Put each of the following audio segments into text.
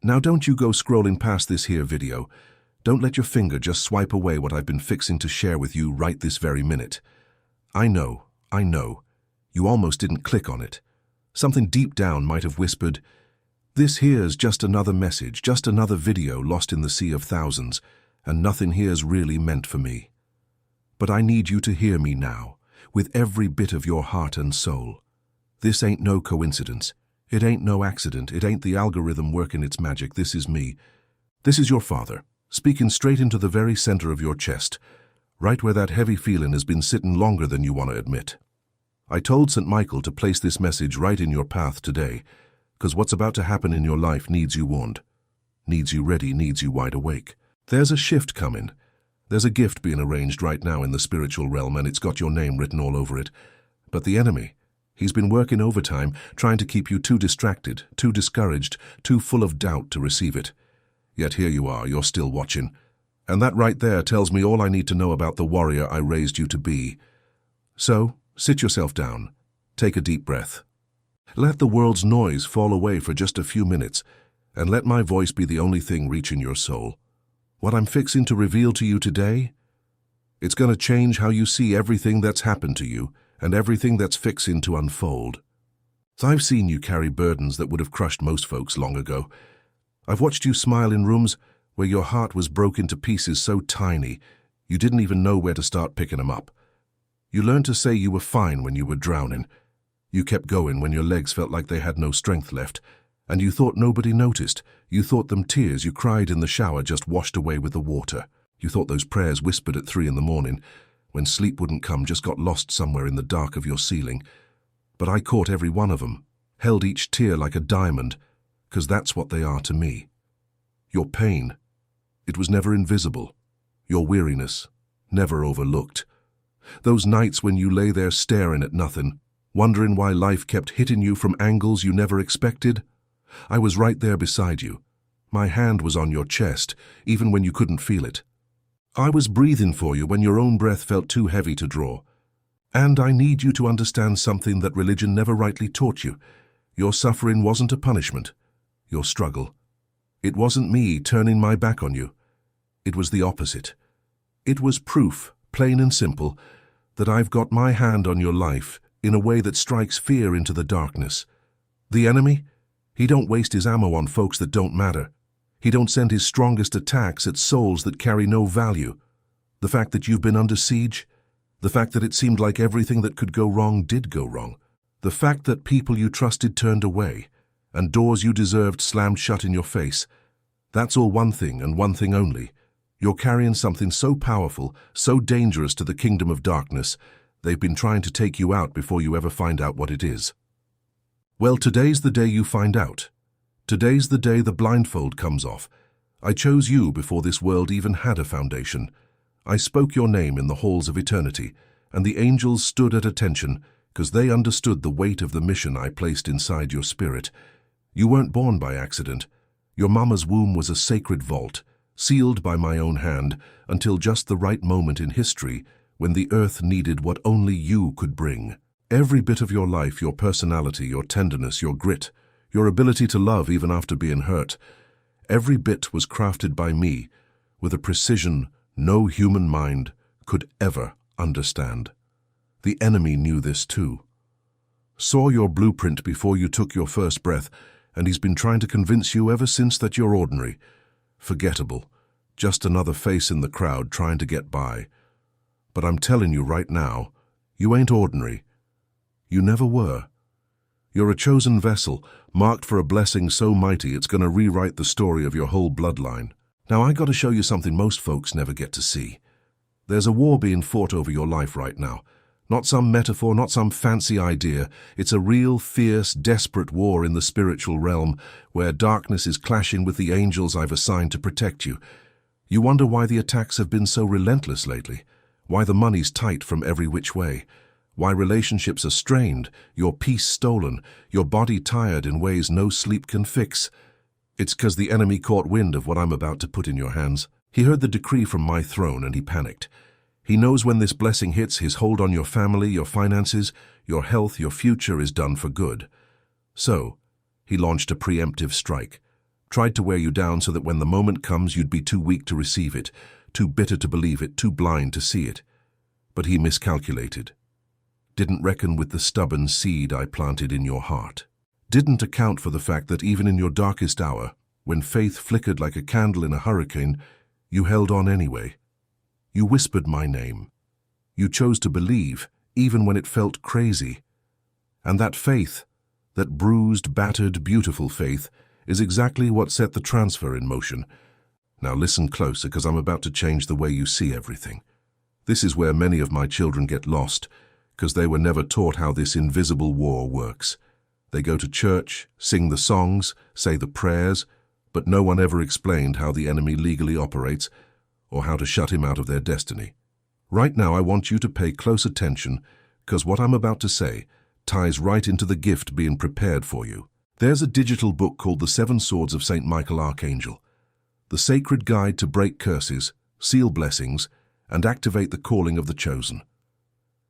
Now don't you go scrolling past this here video. Don't let your finger just swipe away what I've been fixing to share with you right this very minute. I know. You almost didn't click on it. Something deep down might have whispered, "This here's just another message, just another video lost in the sea of thousands, and nothing here's really meant for me." But I need you to hear me now, with every bit of your heart and soul. This ain't no coincidence. It ain't no accident. It ain't the algorithm working its magic. This is me. This is your father, speaking straight into the very center of your chest, right where that heavy feeling has been sitting longer than you want to admit. I told St. Michael to place this message right in your path today, because what's about to happen in your life needs you warned, needs you ready, needs you wide awake. There's a shift coming. There's a gift being arranged right now in the spiritual realm, and it's got your name written all over it. But the enemy, he's been working overtime, trying to keep you too distracted, too discouraged, too full of doubt to receive it. Yet here you are, you're still watching. And that right there tells me all I need to know about the warrior I raised you to be. So, sit yourself down. Take a deep breath. Let the world's noise fall away for just a few minutes, and let my voice be the only thing reaching your soul. What I'm fixing to reveal to you today, it's going to change how you see everything that's happened to you and everything that's fixing to unfold. I've seen you carry burdens that would have crushed most folks long ago. I've watched you smile in rooms where your heart was broken to pieces so tiny you didn't even know where to start picking them up. You learned to say you were fine when you were drowning. You kept going when your legs felt like they had no strength left, and you thought nobody noticed. You thought them tears you cried in the shower just washed away with the water. You thought those prayers whispered at 3 in the morning, when sleep wouldn't come, just got lost somewhere in the dark of your ceiling. But I caught every one of them, held each tear like a diamond, 'cause that's what they are to me. Your pain, it was never invisible. Your weariness, never overlooked. Those nights when you lay there staring at nothing, wondering why life kept hitting you from angles you never expected, I was right there beside you. My hand was on your chest, even when you couldn't feel it. I was breathing for you when your own breath felt too heavy to draw. And I need you to understand something that religion never rightly taught you. Your suffering wasn't a punishment. Your struggle. It wasn't me turning my back on you. It was the opposite. It was proof, plain and simple, that I've got my hand on your life in a way that strikes fear into the darkness. The enemy, he don't waste his ammo on folks that don't matter. He don't send his strongest attacks at souls that carry no value. The fact that you've been under siege, the fact that it seemed like everything that could go wrong did go wrong, the fact that people you trusted turned away, and doors you deserved slammed shut in your face, that's all one thing and one thing only. You're carrying something so powerful, so dangerous to the kingdom of darkness, they've been trying to take you out before you ever find out what it is. Well, today's the day you find out. Today's the day the blindfold comes off. I chose you before this world even had a foundation. I spoke your name in the halls of eternity, and the angels stood at attention, 'cause they understood the weight of the mission I placed inside your spirit. You weren't born by accident. Your mama's womb was a sacred vault, sealed by my own hand, until just the right moment in history, when the earth needed what only you could bring. Every bit of your life, your personality, your tenderness, your grit, your ability to love even after being hurt, every bit was crafted by me with a precision no human mind could ever understand. The enemy knew this too. Saw your blueprint before you took your first breath, and he's been trying to convince you ever since that you're ordinary, forgettable, just another face in the crowd trying to get by. But I'm telling you right now, you ain't ordinary. You never were. You're a chosen vessel, marked for a blessing so mighty it's going to rewrite the story of your whole bloodline. Now I got to show you something most folks never get to see. There's a war being fought over your life right now. Not some metaphor, not some fancy idea. It's a real, fierce, desperate war in the spiritual realm, where darkness is clashing with the angels I've assigned to protect you. You wonder why the attacks have been so relentless lately, why the money's tight from every which way, why relationships are strained, your peace stolen, your body tired in ways no sleep can fix. It's 'cause the enemy caught wind of what I'm about to put in your hands. He heard the decree from my throne and he panicked. He knows when this blessing hits, his hold on your family, your finances, your health, your future is done for good. So, he launched a preemptive strike, tried to wear you down so that when the moment comes you'd be too weak to receive it, too bitter to believe it, too blind to see it. But he miscalculated. Didn't reckon with the stubborn seed I planted in your heart. Didn't account for the fact that even in your darkest hour, when faith flickered like a candle in a hurricane, you held on anyway. You whispered my name. You chose to believe, even when it felt crazy. And that faith, that bruised, battered, beautiful faith, is exactly what set the transfer in motion. Now listen closer, because I'm about to change the way you see everything. This is where many of my children get lost, because they were never taught how this invisible war works. They go to church, sing the songs, say the prayers, but no one ever explained how the enemy legally operates or how to shut him out of their destiny. Right now I want you to pay close attention, because what I'm about to say ties right into the gift being prepared for you. There's a digital book called The Seven Swords of St. Michael Archangel, the sacred guide to break curses, seal blessings, and activate the calling of the chosen.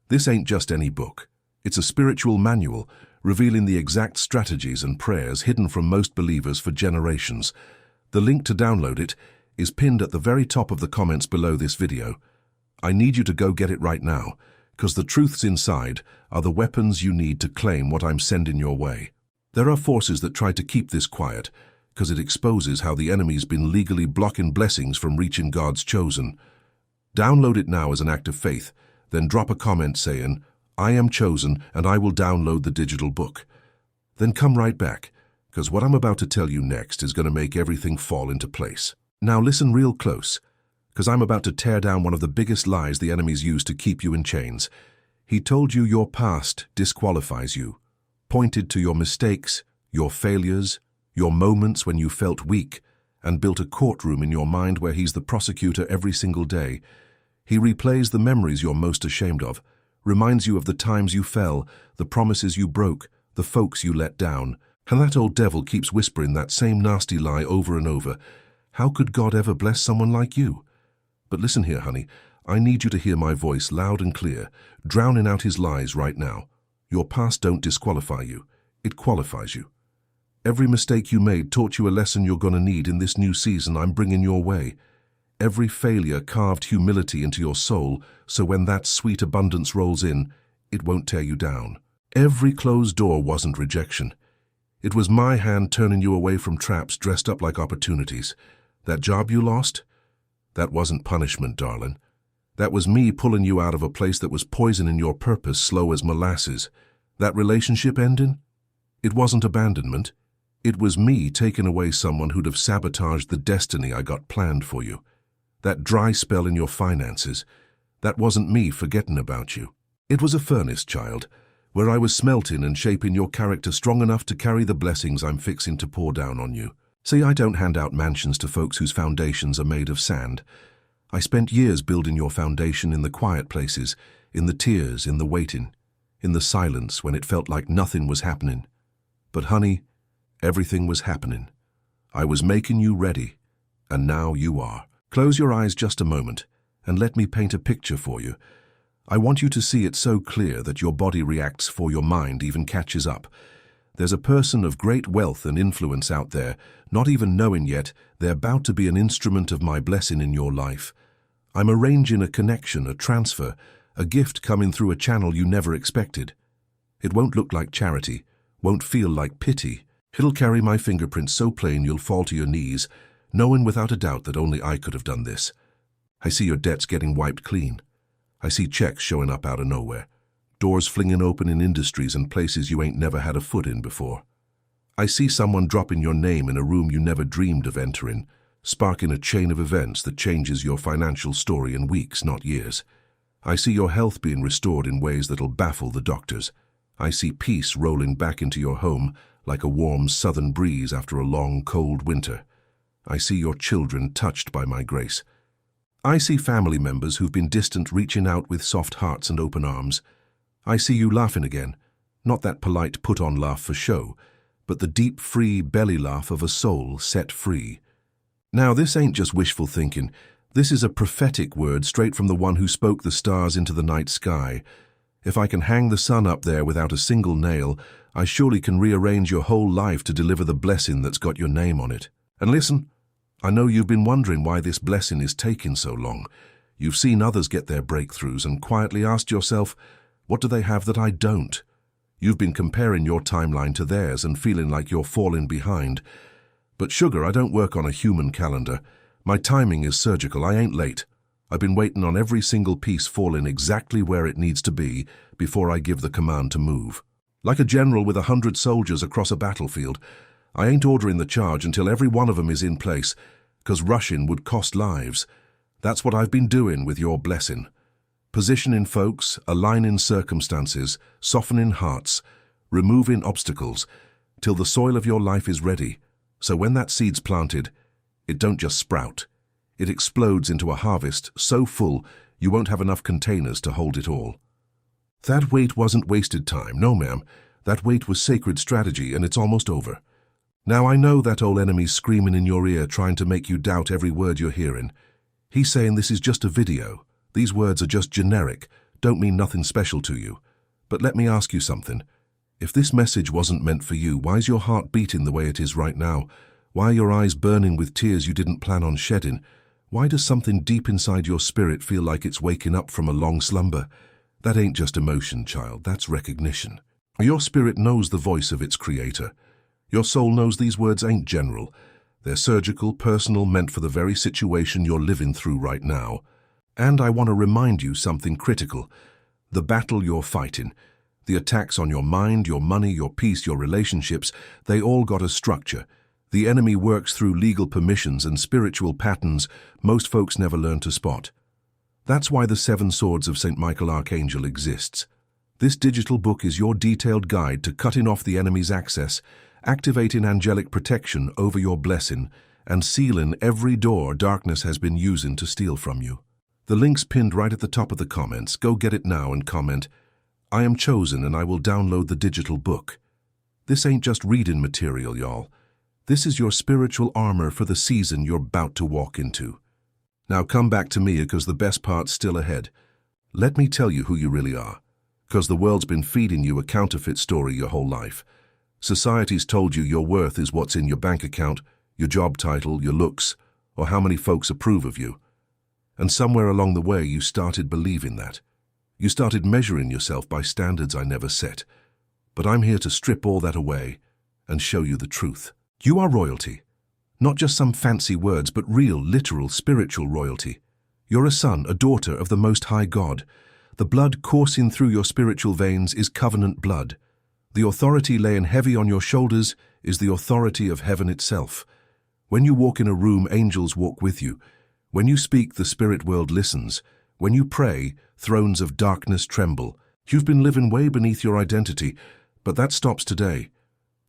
This ain't just any book. It's a spiritual manual revealing the exact strategies and prayers hidden from most believers for generations. The link to download it is pinned at the very top of the comments below this video. I need you to go get it right now, because the truths inside are the weapons you need to claim what I'm sending your way. There are forces that try to keep this quiet, because it exposes how the enemy's been legally blocking blessings from reaching God's chosen. Download it now as an act of faith, then drop a comment saying, "I am chosen and I will download the digital book." Then come right back, because what I'm about to tell you next is going to make everything fall into place. Now listen real close, because I'm about to tear down one of the biggest lies the enemy's used to keep you in chains. He told you your past disqualifies you, pointed to your mistakes, your failures, your moments when you felt weak, and built a courtroom in your mind where he's the prosecutor every single day. He replays the memories you're most ashamed of, reminds you of the times you fell, the promises you broke, the folks you let down. And that old devil keeps whispering that same nasty lie over and over. How could God ever bless someone like you? But listen here, honey. I need you to hear my voice loud and clear, drowning out his lies right now. Your past don't disqualify you. It qualifies you. Every mistake you made taught you a lesson you're going to need in this new season I'm bringing your way. Every failure carved humility into your soul, so when that sweet abundance rolls in, it won't tear you down. Every closed door wasn't rejection. It was my hand turning you away from traps dressed up like opportunities. That job you lost? That wasn't punishment, darling. That was me pulling you out of a place that was poisoning your purpose slow as molasses. That relationship ending? It wasn't abandonment. It was me taking away someone who'd have sabotaged the destiny I got planned for you. That dry spell in your finances, that wasn't me forgetting about you. It was a furnace, child, where I was smelting and shaping your character strong enough to carry the blessings I'm fixing to pour down on you. See, I don't hand out mansions to folks whose foundations are made of sand. I spent years building your foundation in the quiet places, in the tears, in the waiting, in the silence when it felt like nothing was happening. But honey, everything was happening. I was making you ready, and now you are. Close your eyes just a moment, and let me paint a picture for you. I want you to see it so clear that your body reacts before your mind even catches up. There's a person of great wealth and influence out there, not even knowing yet they're about to be an instrument of my blessing in your life. I'm arranging a connection, a transfer, a gift coming through a channel you never expected. It won't look like charity, won't feel like pity. It'll carry my fingerprints so plain you'll fall to your knees, knowing without a doubt that only I could have done this. I see your debts getting wiped clean. I see checks showing up out of nowhere, doors flinging open in industries and places you ain't never had a foot in before. I see someone dropping your name in a room you never dreamed of entering, sparking a chain of events that changes your financial story in weeks, not years. I see your health being restored in ways that'll baffle the doctors. I see peace rolling back into your home like a warm southern breeze after a long, cold winter. I see your children touched by my grace. I see family members who've been distant reaching out with soft hearts and open arms. I see you laughing again, not that polite put-on laugh for show, but the deep, free belly laugh of a soul set free. Now, this ain't just wishful thinking. This is a prophetic word straight from the one who spoke the stars into the night sky. If I can hang the sun up there without a single nail, I surely can rearrange your whole life to deliver the blessing that's got your name on it. And listen, I know you've been wondering why this blessing is taking so long. You've seen others get their breakthroughs and quietly asked yourself, what do they have that I don't? You've been comparing your timeline to theirs and feeling like you're falling behind. But sugar, I don't work on a human calendar. My timing is surgical. I ain't late. I've been waiting on every single piece falling exactly where it needs to be before I give the command to move. Like a general with 100 soldiers across a battlefield, I ain't ordering the charge until every one of them is in place, 'cause rushing would cost lives. That's what I've been doing with your blessing. Positioning folks, aligning circumstances, softening hearts, removing obstacles, till the soil of your life is ready. So when that seed's planted, it don't just sprout. It explodes into a harvest so full you won't have enough containers to hold it all. That wait wasn't wasted time, no ma'am. That wait was sacred strategy, and it's almost over. Now I know that old enemy's screaming in your ear trying to make you doubt every word you're hearing. He's saying this is just a video. These words are just generic, don't mean nothing special to you. But let me ask you something. If this message wasn't meant for you, why's your heart beating the way it is right now? Why are your eyes burning with tears you didn't plan on shedding? Why does something deep inside your spirit feel like it's waking up from a long slumber? That ain't just emotion, child, that's recognition. Your spirit knows the voice of its creator. Your soul knows these words ain't general. They're surgical, personal, meant for the very situation you're living through right now. And I want to remind you something critical. The battle you're fighting, the attacks on your mind, your money, your peace, your relationships, they all got a structure. The enemy works through legal permissions and spiritual patterns most folks never learn to spot. That's why the 7 Swords of St. Michael Archangel exists. This digital book is your detailed guide to cutting off the enemy's access, activating angelic protection over your blessing, and sealing every door darkness has been using to steal from you. The link's pinned right at the top of the comments. Go get it now and comment, I am chosen and I will download the digital book. This ain't just reading material, y'all. This is your spiritual armor for the season you're about to walk into. Now come back to me, because the best part's still ahead. Let me tell you who you really are, because the world's been feeding you a counterfeit story your whole life. Society's told you your worth is what's in your bank account, your job title, your looks, or how many folks approve of you. And somewhere along the way you started believing that. You started measuring yourself by standards I never set. But I'm here to strip all that away and show you the truth. You are royalty. Not just some fancy words, but real, literal, spiritual royalty. You're a son, a daughter of the Most High God. The blood coursing through your spiritual veins is covenant blood. The authority laying heavy on your shoulders is the authority of heaven itself. When you walk in a room, angels walk with you. When you speak, the spirit world listens. When you pray, thrones of darkness tremble. You've been living way beneath your identity, but that stops today.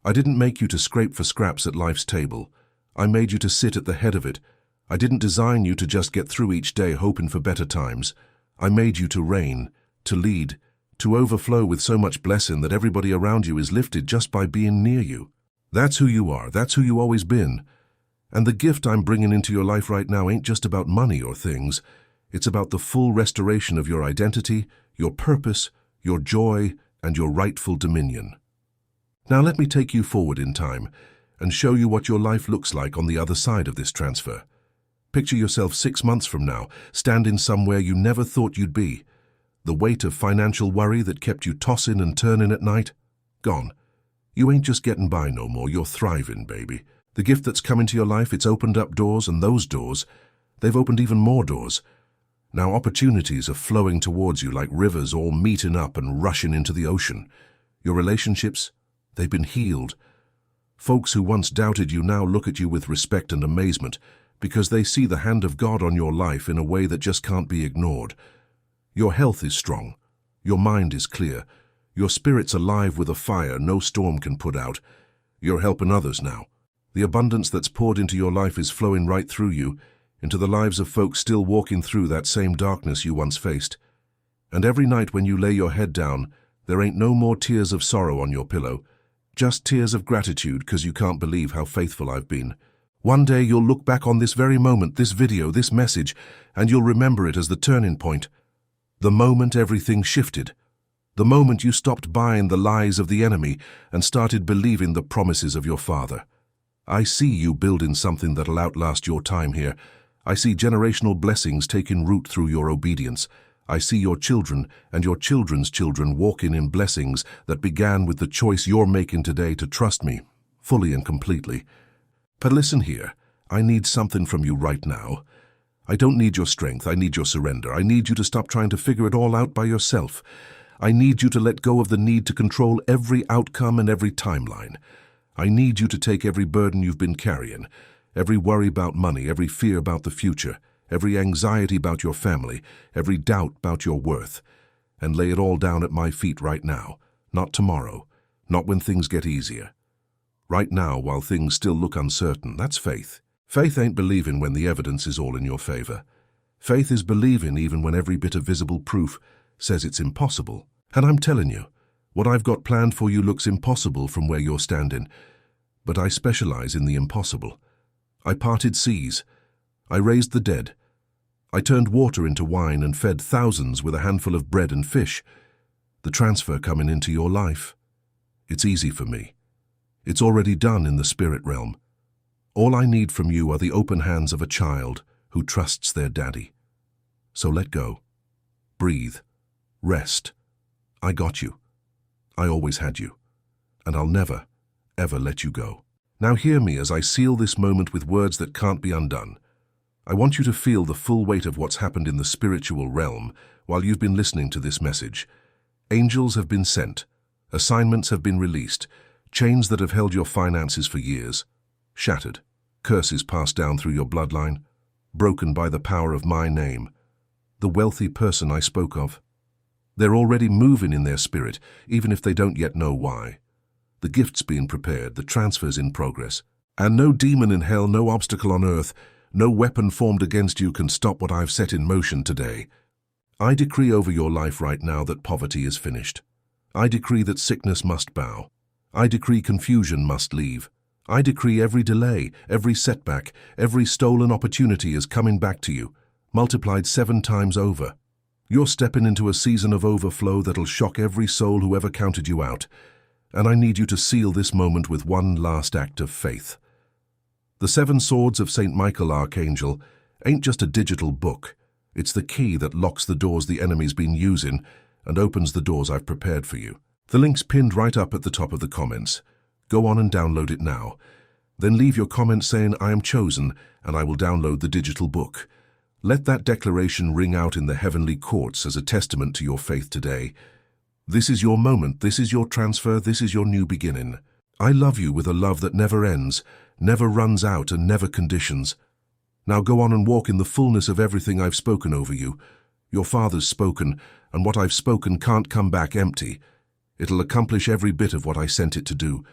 I didn't make you to scrape for scraps at life's table. I made you to sit at the head of it. I didn't design you to just get through each day hoping for better times. I made you to reign, to lead, to overflow with so much blessing that everybody around you is lifted just by being near you. That's who you are. That's who you always been. And the gift I'm bringing into your life right now ain't just about money or things. It's about the full restoration of your identity, your purpose, your joy, and your rightful dominion. Now let me take you forward in time and show you what your life looks like on the other side of this transfer. Picture yourself 6 months from now, standing somewhere you never thought you'd be. The weight of financial worry that kept you tossing and turning at night, gone. You ain't just getting by no more, you're thriving, baby. The gift that's come into your life, it's opened up doors, and those doors, they've opened even more doors. Now opportunities are flowing towards you like rivers all meeting up and rushing into the ocean. Your relationships, they've been healed. Folks who once doubted you now look at you with respect and amazement because they see the hand of God on your life in a way that just can't be ignored. Your health is strong. Your mind is clear. Your spirit's alive with a fire no storm can put out. You're helping others now. The abundance that's poured into your life is flowing right through you, into the lives of folks still walking through that same darkness you once faced. And every night when you lay your head down, there ain't no more tears of sorrow on your pillow, just tears of gratitude because you can't believe how faithful I've been. One day you'll look back on this very moment, this video, this message, and you'll remember it as the turning point. The moment everything shifted. The moment you stopped buying the lies of the enemy and started believing the promises of your Father. I see you building something that'll outlast your time here. I see generational blessings taking root through your obedience. I see your children and your children's children walking in blessings that began with the choice you're making today to trust me, fully and completely. But listen here, I need something from you right now. I don't need your strength, I need your surrender. I need you to stop trying to figure it all out by yourself. I need you to let go of the need to control every outcome and every timeline. I need you to take every burden you've been carrying, every worry about money, every fear about the future, every anxiety about your family, every doubt about your worth, and lay it all down at my feet right now, not tomorrow, not when things get easier. Right now, while things still look uncertain, that's faith. Faith ain't believing when the evidence is all in your favor. Faith is believing even when every bit of visible proof says it's impossible. And I'm telling you, what I've got planned for you looks impossible from where you're standing, but I specialize in the impossible. I parted seas. I raised the dead. I turned water into wine and fed thousands with a handful of bread and fish. The transfer coming into your life. It's easy for me. It's already done in the spirit realm. All I need from you are the open hands of a child who trusts their daddy. So let go. Breathe. Rest. I got you. I always had you. And I'll never, ever let you go. Now hear me as I seal this moment with words that can't be undone. I want you to feel the full weight of what's happened in the spiritual realm while you've been listening to this message. Angels have been sent. Assignments have been released. Chains that have held your finances for years. Shattered. Curses passed down through your bloodline. Broken by the power of my name. The wealthy person I spoke of. They're already moving in their spirit, even if they don't yet know why. The gift's being prepared, the transfer's in progress. And no demon in hell, no obstacle on earth, no weapon formed against you can stop what I've set in motion today. I decree over your life right now that poverty is finished. I decree that sickness must bow. I decree confusion must leave. I decree every delay, every setback, every stolen opportunity is coming back to you, multiplied 7 times over. You're stepping into a season of overflow that'll shock every soul who ever counted you out. And I need you to seal this moment with one last act of faith. The 7 Swords of St. Michael Archangel ain't just a digital book. It's the key that locks the doors the enemy's been using and opens the doors I've prepared for you. The link's pinned right up at the top of the comments. Go on and download it now. Then leave your comment saying, I am chosen, and I will download the digital book. Let that declaration ring out in the heavenly courts as a testament to your faith today. This is your moment, this is your transfer, this is your new beginning. I love you with a love that never ends, never runs out and never conditions. Now go on and walk in the fullness of everything I've spoken over you. Your Father's spoken, and what I've spoken can't come back empty. It'll accomplish every bit of what I sent it to do.